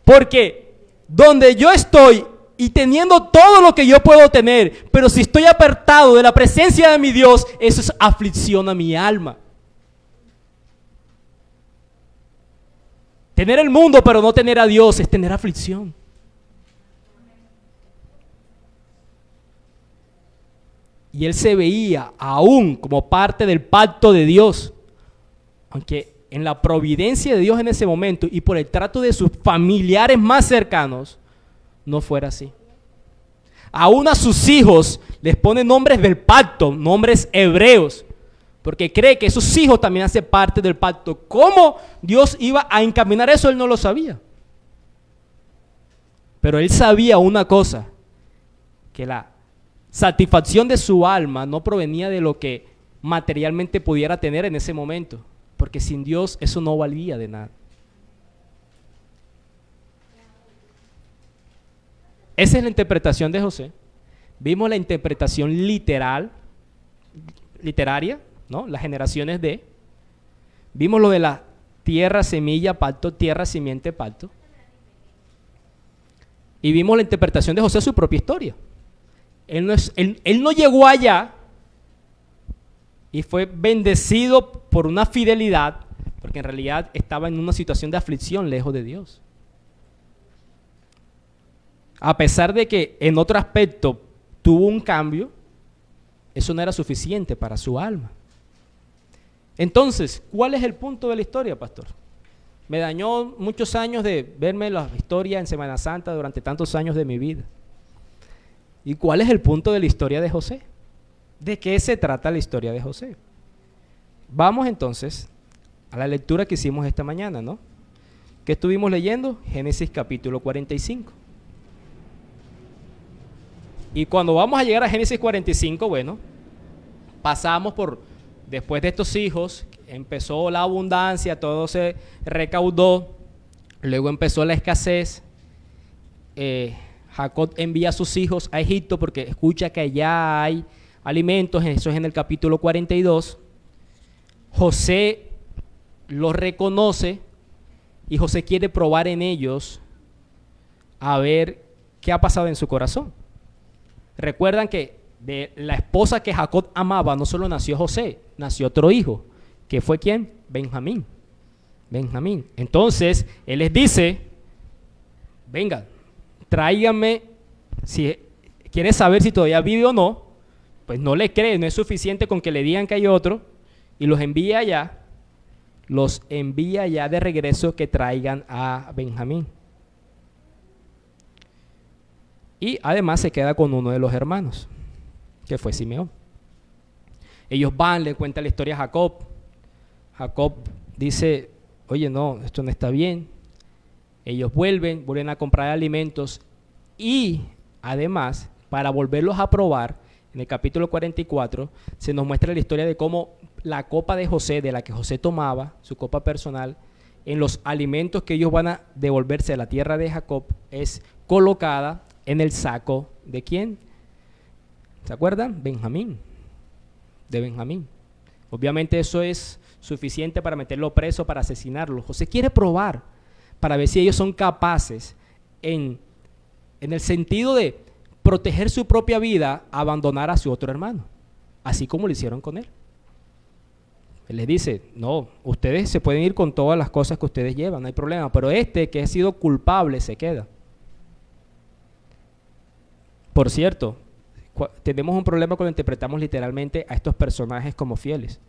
Porque donde yo estoy y teniendo todo lo que yo puedo tener, pero si estoy apartado de la presencia de mi Dios, eso es aflicción a mi alma. Tener el mundo pero no tener a Dios es tener aflicción. Y él se veía aún como parte del pacto de Dios, aunque en la providencia de Dios en ese momento y por el trato de sus familiares más cercanos, no fuera así. Aún a sus hijos les pone nombres del pacto, nombres hebreos, porque cree que sus hijos también hacen parte del pacto. ¿Cómo Dios iba a encaminar eso? Él no lo sabía. Pero él sabía una cosa, que la satisfacción de su alma no provenía de lo que materialmente pudiera tener en ese momento, porque sin Dios eso no valía de nada. Esa es la interpretación de José. Vimos la interpretación literaria, ¿no? Las generaciones de. Vimos lo de la tierra, semilla, pacto, tierra, simiente, pacto. Y vimos la interpretación de José a su propia historia. Él no llegó allá y fue bendecido por una fidelidad, porque en realidad estaba en una situación de aflicción lejos de Dios. A pesar de que en otro aspecto tuvo un cambio, eso no era suficiente para su alma. Entonces, ¿cuál es el punto de la historia, pastor? Me dañó muchos años de verme la historia en Semana Santa durante tantos años de mi vida. ¿Y cuál es el punto de la historia de José? ¿De qué se trata la historia de José? Vamos entonces a la lectura que hicimos esta mañana, ¿no? ¿Qué estuvimos leyendo? Génesis capítulo 45. Y cuando vamos a llegar a Génesis 45, bueno, pasamos por, después de estos hijos, empezó la abundancia, todo se recaudó, luego empezó la escasez. Jacob envía a sus hijos a Egipto porque escucha que allá hay alimentos, eso es en el capítulo 42. José los reconoce y José quiere probar en ellos a ver qué ha pasado en su corazón. Recuerdan que de la esposa que Jacob amaba no solo nació José, nació otro hijo, que fue ¿quién? Benjamín. Benjamín. Entonces, él les dice, venga, tráiganme, si quiere saber si todavía vive o no, pues no le cree, no es suficiente con que le digan que hay otro, y los envía allá de regreso que traigan a Benjamín. Y además se queda con uno de los hermanos, que fue Simeón. Ellos van, le cuentan la historia a Jacob. Jacob dice, oye, no, esto no está bien. Ellos vuelven a comprar alimentos y además, para volverlos a probar, en el capítulo 44 se nos muestra la historia de cómo la copa de José, de la que José tomaba, su copa personal, en los alimentos que ellos van a devolverse a la tierra de Jacob, es colocada en el saco ¿de quién? ¿Se acuerdan? Benjamín, de Benjamín. Obviamente eso es suficiente para meterlo preso, para asesinarlo. José quiere probar para ver si ellos son capaces en el sentido de proteger su propia vida, abandonar a su otro hermano, así como lo hicieron con él. Él les dice, no, ustedes se pueden ir con todas las cosas que ustedes llevan, no hay problema, pero este que ha sido culpable se queda. Por cierto, tenemos un problema cuando interpretamos literalmente a estos personajes como fieles,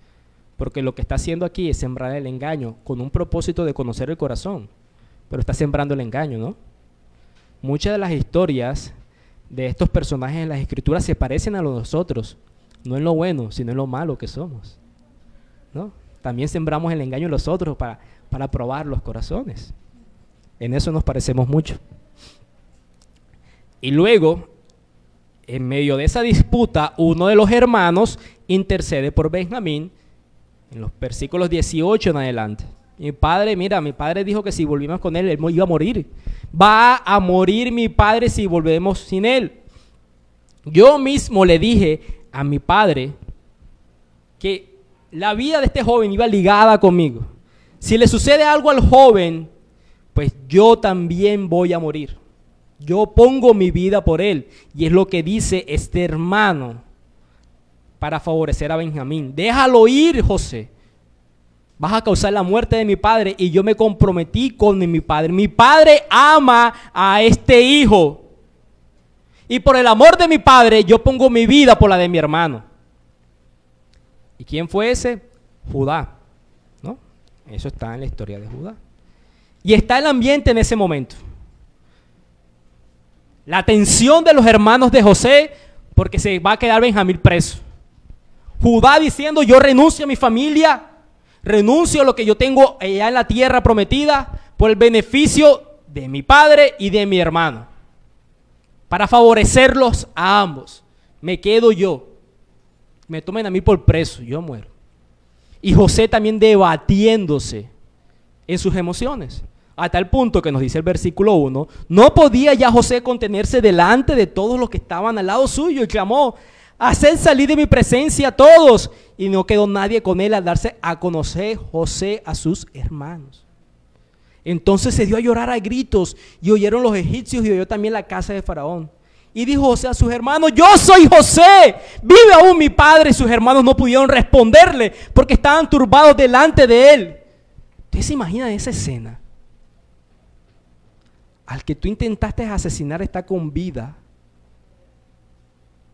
porque lo que está haciendo aquí es sembrar el engaño con un propósito de conocer el corazón, pero está sembrando el engaño, ¿no? Muchas de las historias de estos personajes en las escrituras se parecen a nosotros, no en lo bueno, sino en lo malo que somos, ¿no? También sembramos el engaño en los otros para probar los corazones. En eso nos parecemos mucho. Y luego, en medio de esa disputa, uno de los hermanos intercede por Benjamín, en los versículos 18 en adelante. Mi padre dijo que si volvimos con él iba a morir. Va a morir mi padre si volvemos sin él. Yo mismo le dije a mi padre que la vida de este joven iba ligada conmigo. Si le sucede algo al joven, pues yo también voy a morir. Yo pongo mi vida por él. Y es lo que dice este hermano para favorecer a Benjamín. Déjalo ir, José. Vas a causar la muerte de mi padre y yo me comprometí con mi padre. Mi padre ama a este hijo. Y por el amor de mi padre yo pongo mi vida por la de mi hermano. ¿Y quién fue ese? Judá, ¿no? Eso está en la historia de Judá. Y está el ambiente en ese momento. La tensión de los hermanos de José porque se va a quedar Benjamín preso. Judá diciendo, yo renuncio a mi familia, renuncio a lo que yo tengo allá en la tierra prometida por el beneficio de mi padre y de mi hermano. Para favorecerlos a ambos. Me quedo yo. Me tomen a mí por preso, yo muero. Y José también debatiéndose en sus emociones. A tal punto que nos dice el versículo 1, no podía ya José contenerse delante de todos los que estaban al lado suyo y clamó, haced salir de mi presencia a todos. Y no quedó nadie con él al darse a conocer José a sus hermanos. Entonces se dio a llorar a gritos y oyeron los egipcios y oyó también la casa de Faraón. Y dijo José a sus hermanos, yo soy José, vive aún mi padre. Y sus hermanos no pudieron responderle porque estaban turbados delante de él. ¿Ustedes se imaginan esa escena? Al que tú intentaste asesinar está con vida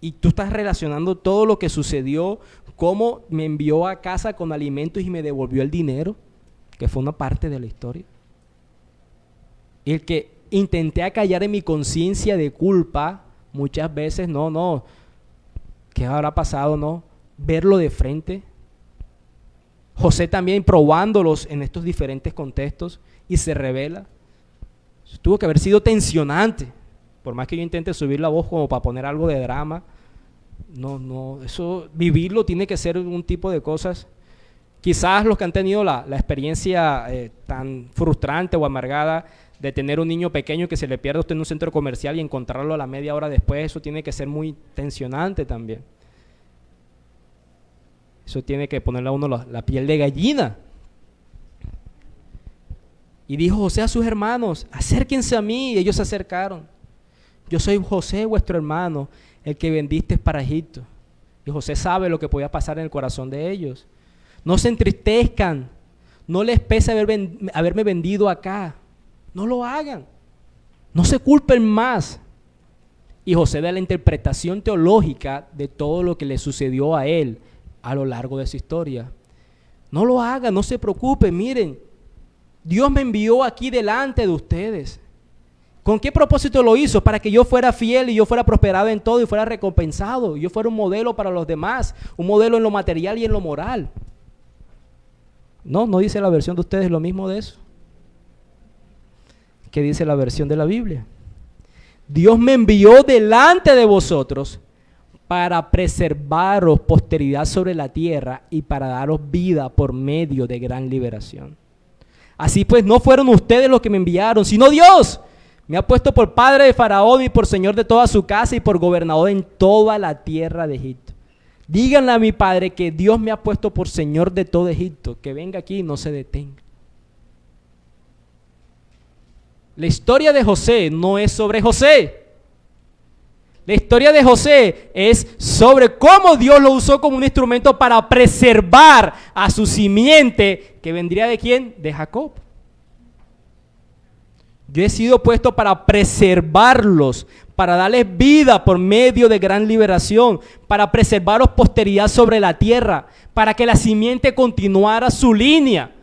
y tú estás relacionando todo lo que sucedió, cómo me envió a casa con alimentos y me devolvió el dinero, que fue una parte de la historia. Y el que intenté acallar en mi conciencia de culpa, muchas veces, ¿qué habrá pasado? No, verlo de frente. José también probándolos en estos diferentes contextos y se revela. Tuvo que haber sido tensionante, por más que yo intente subir la voz como para poner algo de drama. No, eso, vivirlo tiene que ser un tipo de cosas. Quizás los que han tenido la experiencia tan frustrante o amargada de tener un niño pequeño que se le pierde a usted en un centro comercial y encontrarlo a la media hora después, eso tiene que ser muy tensionante también. Eso tiene que ponerle a uno la piel de gallina. Y dijo José a sus hermanos, acérquense a mí, y ellos se acercaron. Yo soy José, vuestro hermano, el que vendiste para Egipto. Y José sabe lo que podía pasar en el corazón de ellos. No se entristezcan, no les pese haberme vendido acá. No lo hagan, no se culpen más. Y José da la interpretación teológica de todo lo que le sucedió a él a lo largo de su historia. No lo hagan, no se preocupen, miren, Dios me envió aquí delante de ustedes. ¿Con qué propósito lo hizo? Para que yo fuera fiel y yo fuera prosperado en todo y fuera recompensado. Yo fuera un modelo para los demás, un modelo en lo material y en lo moral. No dice la versión de ustedes lo mismo de eso. ¿Qué dice la versión de la Biblia? Dios me envió delante de vosotros para preservaros posteridad sobre la tierra y para daros vida por medio de gran liberación. Así pues, no fueron ustedes los que me enviaron, sino Dios. Me ha puesto por padre de Faraón y por señor de toda su casa y por gobernador en toda la tierra de Egipto. Díganle a mi padre que Dios me ha puesto por señor de todo Egipto, que venga aquí y no se detenga. La historia de José no es sobre José. La historia de José es sobre cómo Dios lo usó como un instrumento para preservar a su simiente, que vendría de ¿quién? De Jacob. Yo he sido puesto para preservarlos, para darles vida por medio de gran liberación, para preservaros posteridad sobre la tierra, para que la simiente continuara su línea,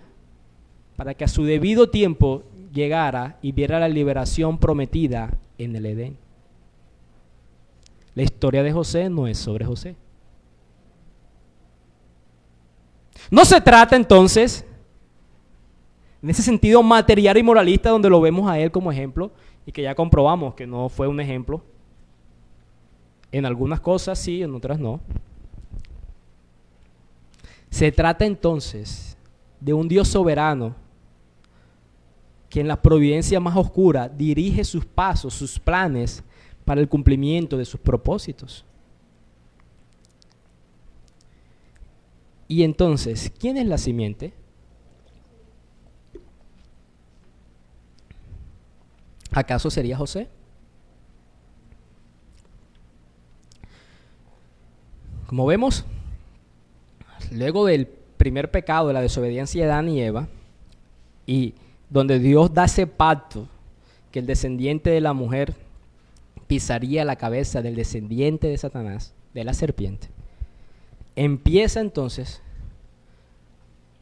para que a su debido tiempo llegara y viera la liberación prometida en el Edén. La historia de José no es sobre José. No se trata entonces, en ese sentido material y moralista, donde lo vemos a él como ejemplo, y que ya comprobamos que no fue un ejemplo. En algunas cosas sí, en otras no. Se trata entonces de un Dios soberano que en la providencia más oscura dirige sus pasos, sus planes para el cumplimiento de sus propósitos. Y entonces, ¿quién es la simiente? ¿Acaso sería José? Como vemos, luego del primer pecado de la desobediencia de Adán y Eva, y donde Dios da ese pacto que el descendiente de la mujer pisaría la cabeza del descendiente de Satanás, de la serpiente, empieza entonces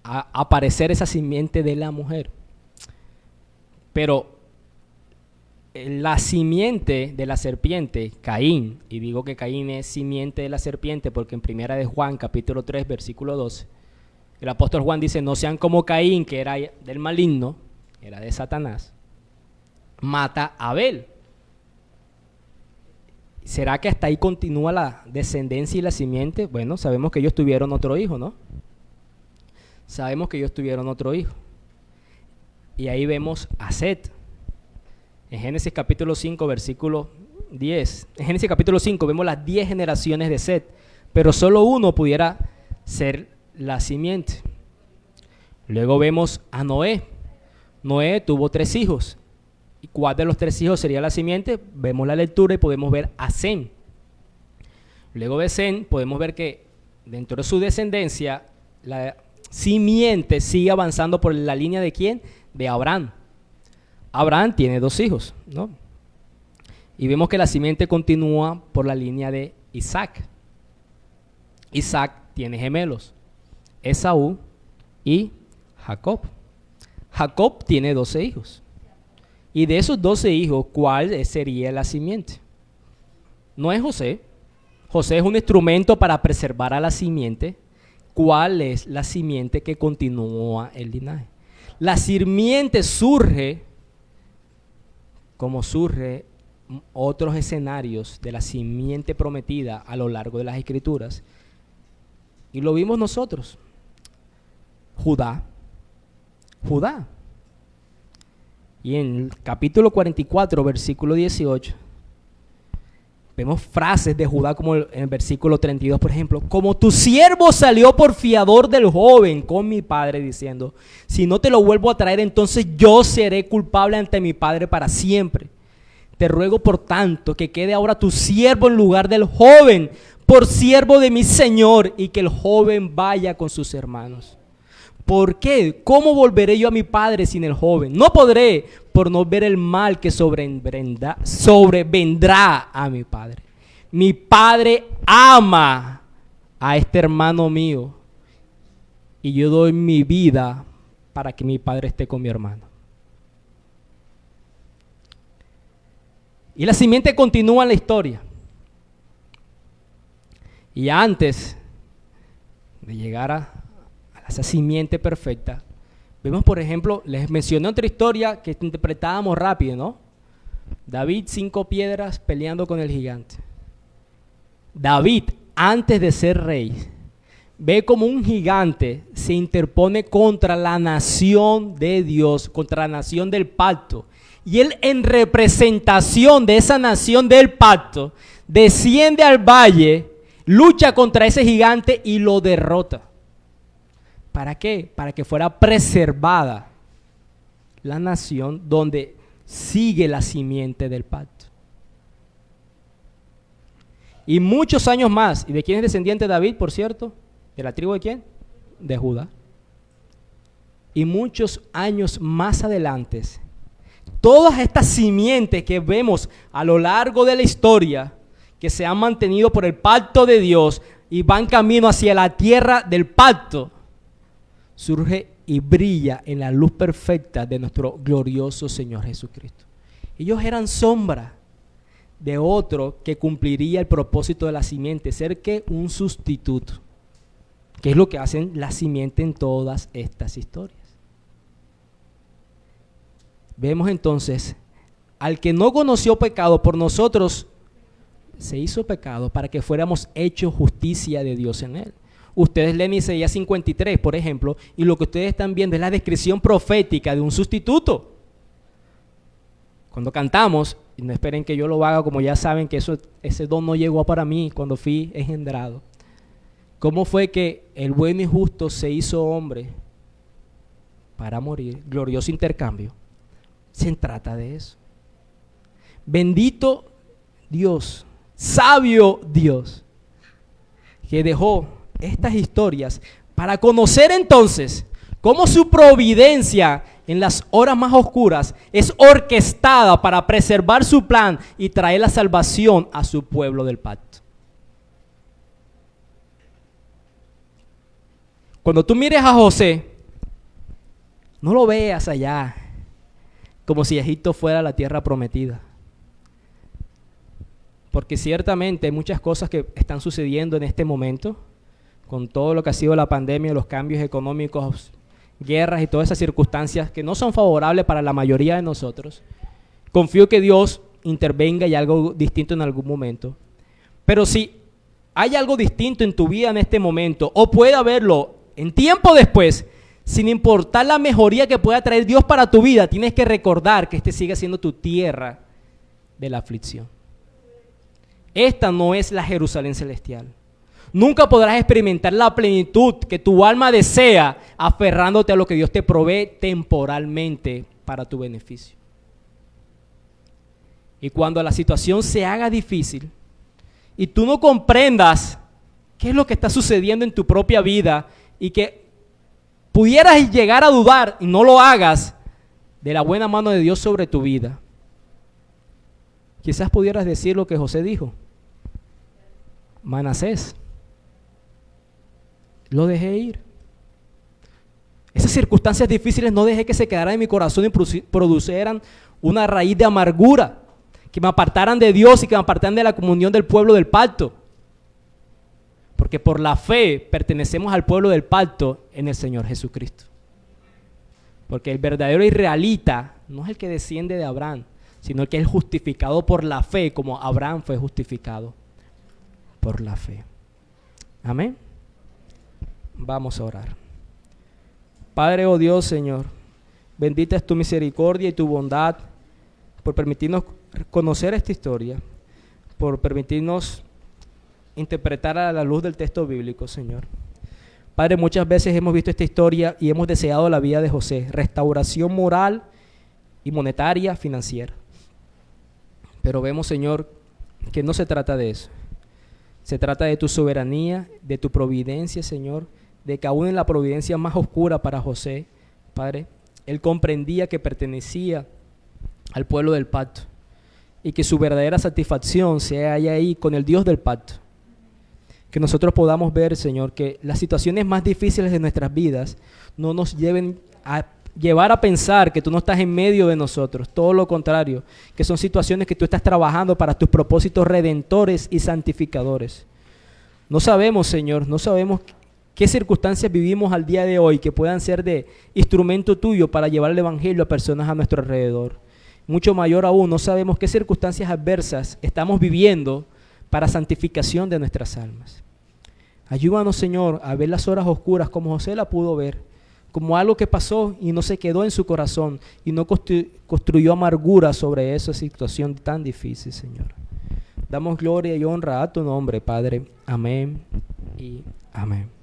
a aparecer esa simiente de la mujer. Pero la simiente de la serpiente, Caín, y digo que Caín es simiente de la serpiente porque en primera de Juan, capítulo 3, versículo 12, el apóstol Juan dice, no sean como Caín, que era del maligno, era de Satanás, mata a Abel. ¿Será que hasta ahí continúa la descendencia y la simiente? Bueno, sabemos que ellos tuvieron otro hijo, ¿no? Sabemos que ellos tuvieron otro hijo. Y ahí vemos a Set. En Génesis capítulo 5, versículo 10. En Génesis capítulo 5 vemos las 10 generaciones de Set, pero solo uno pudiera ser la simiente. Luego vemos a Noé. Noé tuvo 3 hijos. ¿Y cuál de los 3 hijos sería la simiente? Vemos la lectura y podemos ver a Sem. Luego de Sem podemos ver que dentro de su descendencia la simiente sigue avanzando por la línea de ¿quién? De Abraham. Abraham tiene 2 hijos, ¿no? Y vemos que la simiente continúa por la línea de Isaac. Isaac tiene gemelos, Esaú y Jacob. Jacob tiene 12 hijos. Y de esos 12 hijos, ¿cuál sería la simiente? No es José. José es un instrumento para preservar a la simiente. ¿Cuál es la simiente que continúa el linaje? La simiente surge como surge otros escenarios de la simiente prometida a lo largo de las Escrituras. Y lo vimos nosotros. Judá. Y en el capítulo 44, versículo 18, vemos frases de Judá como en el versículo 32, por ejemplo. Como tu siervo salió por fiador del joven con mi padre, diciendo, si no te lo vuelvo a traer, entonces yo seré culpable ante mi padre para siempre. Te ruego por tanto que quede ahora tu siervo en lugar del joven, por siervo de mi Señor, y que el joven vaya con sus hermanos. ¿Por qué? ¿Cómo volveré yo a mi padre sin el joven? No podré, por no ver el mal que sobrevendrá a mi padre. Mi padre ama a este hermano mío, y yo doy mi vida para que mi padre esté con mi hermano. Y la simiente continúa en la historia. Y antes de llegar a esa simiente perfecta, vemos, por ejemplo, les mencioné otra historia que interpretábamos rápido, ¿no? David, 5 piedras peleando con el gigante. David, antes de ser rey, ve como un gigante se interpone contra la nación de Dios, contra la nación del pacto. Y él, en representación de esa nación del pacto, desciende al valle, lucha contra ese gigante y lo derrota. ¿Para qué? Para que fuera preservada la nación donde sigue la simiente del pacto. Y muchos años más. ¿Y de quién es descendiente David, por cierto? ¿De la tribu de quién? De Judá. Y muchos años más adelante, todas estas simientes que vemos a lo largo de la historia, que se han mantenido por el pacto de Dios y van camino hacia la tierra del pacto, surge y brilla en la luz perfecta de nuestro glorioso Señor Jesucristo. Ellos eran sombra de otro que cumpliría el propósito de la simiente, ser que un sustituto, que es lo que hacen la simiente en todas estas historias. Vemos entonces, al que no conoció pecado por nosotros, se hizo pecado para que fuéramos hechos justicia de Dios en él. Ustedes leen Isaías 53, por ejemplo, y lo que ustedes están viendo es la descripción profética de un sustituto. Cuando cantamos, y no esperen que yo lo haga, como ya saben que ese don no llegó para mí cuando fui engendrado. ¿Cómo fue que el bueno y justo se hizo hombre para morir? Glorioso intercambio. Se trata de eso. Bendito Dios, sabio Dios, que dejó estas historias para conocer entonces cómo su providencia en las horas más oscuras es orquestada para preservar su plan y traer la salvación a su pueblo del pacto. Cuando tú mires a José, no lo veas allá como si Egipto fuera la tierra prometida. Porque ciertamente hay muchas cosas que están sucediendo en este momento, con todo lo que ha sido la pandemia, los cambios económicos, guerras y todas esas circunstancias que no son favorables para la mayoría de nosotros. Confío que Dios intervenga y algo distinto en algún momento. Pero si hay algo distinto en tu vida en este momento, o puede haberlo en tiempo después, sin importar la mejoría que pueda traer Dios para tu vida, tienes que recordar que este sigue siendo tu tierra de la aflicción. Esta no es la Jerusalén celestial. Nunca podrás experimentar la plenitud que tu alma desea aferrándote a lo que Dios te provee temporalmente para tu beneficio. Y cuando la situación se haga difícil y tú no comprendas qué es lo que está sucediendo en tu propia vida y que pudieras llegar a dudar y no lo hagas de la buena mano de Dios sobre tu vida, quizás pudieras decir lo que José dijo: Manasés, lo dejé ir. Esas circunstancias difíciles no dejé que se quedaran en mi corazón y produjeran una raíz de amargura, que me apartaran de Dios y que me apartaran de la comunión del pueblo del pacto. Porque por la fe pertenecemos al pueblo del pacto en el Señor Jesucristo. Porque el verdadero israelita no es el que desciende de Abraham, sino el que es justificado por la fe, como Abraham fue justificado por la fe. Amén. Vamos a orar. Padre, oh Dios, Señor, bendita es tu misericordia y tu bondad por permitirnos conocer esta historia, por permitirnos interpretar a la luz del texto bíblico, Señor. Padre, muchas veces hemos visto esta historia y hemos deseado la vida de José, restauración moral y monetaria, financiera. Pero vemos, Señor, que no se trata de eso. Se trata de tu soberanía, de tu providencia, Señor, de que aún en la providencia más oscura para José, Padre, él comprendía que pertenecía al pueblo del pacto y que su verdadera satisfacción se halla ahí con el Dios del pacto. Que nosotros podamos ver, Señor, que las situaciones más difíciles de nuestras vidas no nos lleven a llevar a pensar que tú no estás en medio de nosotros, todo lo contrario, que son situaciones que tú estás trabajando para tus propósitos redentores y santificadores. No sabemos, Señor, no sabemos qué circunstancias vivimos al día de hoy que puedan ser de instrumento tuyo para llevar el evangelio a personas a nuestro alrededor. Mucho mayor aún, no sabemos qué circunstancias adversas estamos viviendo para santificación de nuestras almas. Ayúdanos, Señor, a ver las horas oscuras como José la pudo ver, como algo que pasó y no se quedó en su corazón y no construyó amargura sobre esa situación tan difícil, Señor. Damos gloria y honra a tu nombre, Padre. Amén y amén.